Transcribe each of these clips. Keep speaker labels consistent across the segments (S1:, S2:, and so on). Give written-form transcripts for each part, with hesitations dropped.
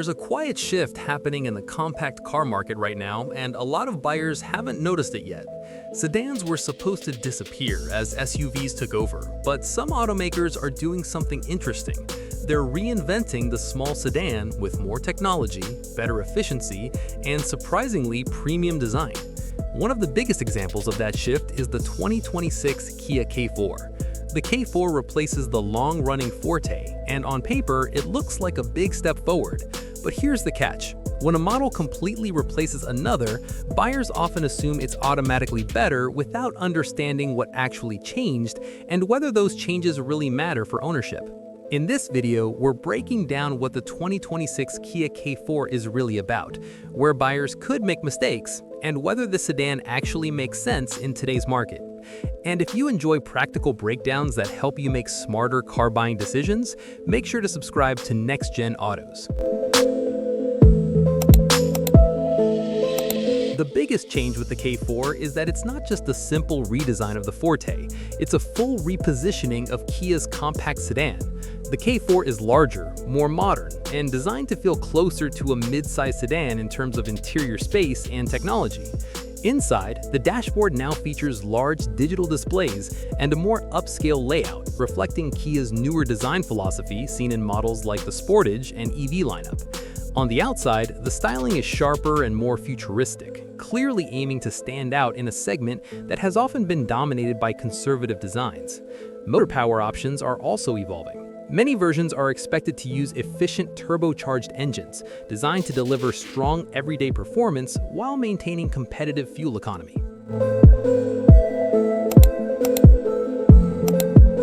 S1: There's a quiet shift happening in the compact car market right now, and a lot of buyers haven't noticed it yet. Sedans were supposed to disappear as SUVs took over, but some automakers are doing something interesting. They're reinventing the small sedan with more technology, better efficiency, and surprisingly premium design. One of the biggest examples of that shift is the 2026 Kia K4. The K4 replaces the long-running Forte, and on paper, it looks like a big step forward. But here's the catch. When a model completely replaces another, buyers often assume it's automatically better without understanding what actually changed and whether those changes really matter for ownership. In this video, we're breaking down what the 2026 Kia K4 is really about, where buyers could make mistakes, and whether the sedan actually makes sense in today's market. And if you enjoy practical breakdowns that help you make smarter car buying decisions, make sure to subscribe to Next Gen Autos. The biggest change with the K4 is that it's not just a simple redesign of the Forte, it's a full repositioning of Kia's compact sedan. The K4 is larger, more modern, and designed to feel closer to a mid-size sedan in terms of interior space and technology. Inside, the dashboard now features large digital displays and a more upscale layout, reflecting Kia's newer design philosophy seen in models like the Sportage and EV lineup. On the outside, the styling is sharper and more futuristic, clearly aiming to stand out in a segment that has often been dominated by conservative designs. Motor power options are also evolving. Many versions are expected to use efficient turbocharged engines, designed to deliver strong everyday performance while maintaining competitive fuel economy.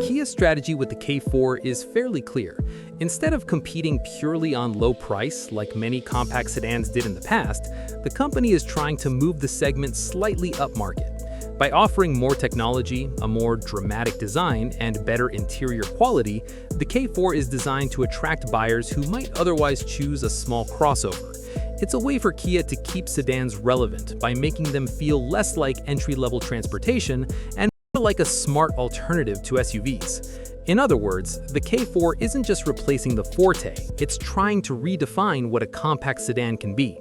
S1: Kia's strategy with the K4 is fairly clear. Instead of competing purely on low price like many compact sedans did in the past, the company is trying to move the segment slightly upmarket. By offering more technology, a more dramatic design, and better interior quality, the K4 is designed to attract buyers who might otherwise choose a small crossover. It's a way for Kia to keep sedans relevant by making them feel less like entry-level transportation and more like a smart alternative to SUVs. In other words, the K4 isn't just replacing the Forte, it's trying to redefine what a compact sedan can be.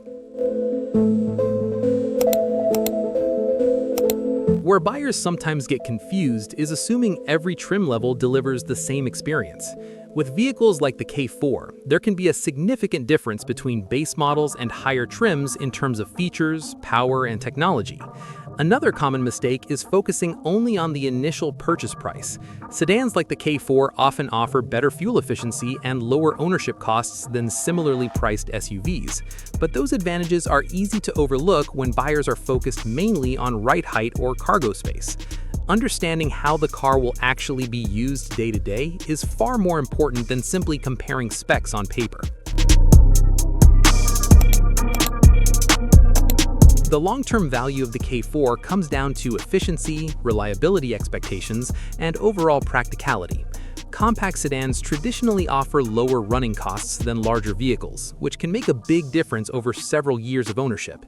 S1: Where buyers sometimes get confused is assuming every trim level delivers the same experience. With vehicles like the K4, there can be a significant difference between base models and higher trims in terms of features, power, and technology. Another common mistake is focusing only on the initial purchase price. Sedans like the K4 often offer better fuel efficiency and lower ownership costs than similarly priced SUVs. But those advantages are easy to overlook when buyers are focused mainly on ride height or cargo space. Understanding how the car will actually be used day to day is far more important than simply comparing specs on paper. The long-term value of the K4 comes down to efficiency, reliability expectations, and overall practicality. Compact sedans traditionally offer lower running costs than larger vehicles, which can make a big difference over several years of ownership.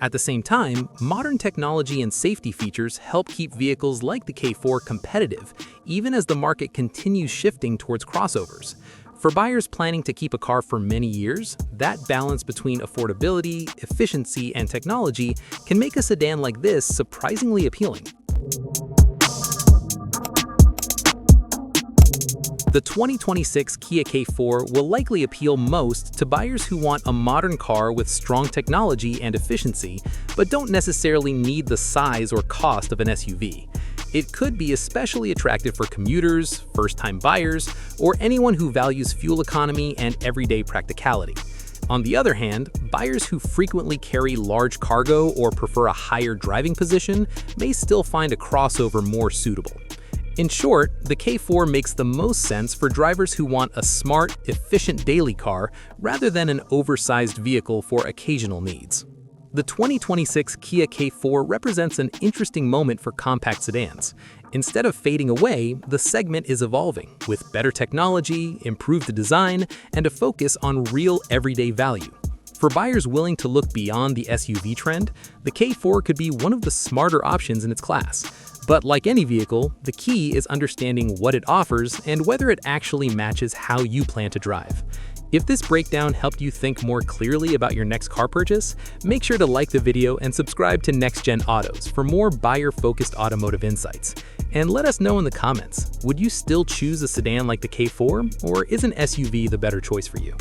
S1: At the same time, modern technology and safety features help keep vehicles like the K4 competitive, even as the market continues shifting towards crossovers. For buyers planning to keep a car for many years, that balance between affordability, efficiency, and technology can make a sedan like this surprisingly appealing. The 2026 Kia K4 will likely appeal most to buyers who want a modern car with strong technology and efficiency, but don't necessarily need the size or cost of an SUV. It could be especially attractive for commuters, first-time buyers, or anyone who values fuel economy and everyday practicality. On the other hand, buyers who frequently carry large cargo or prefer a higher driving position may still find a crossover more suitable. In short, the K4 makes the most sense for drivers who want a smart, efficient daily car rather than an oversized vehicle for occasional needs. The 2026 Kia K4 represents an interesting moment for compact sedans. Instead of fading away, the segment is evolving, with better technology, improved design, and a focus on real everyday value. For buyers willing to look beyond the SUV trend, the K4 could be one of the smarter options in its class. But like any vehicle, the key is understanding what it offers and whether it actually matches how you plan to drive. If this breakdown helped you think more clearly about your next car purchase, make sure to like the video and subscribe to Next Gen Autos for more buyer-focused automotive insights. And let us know in the comments, would you still choose a sedan like the K4, or is an SUV the better choice for you?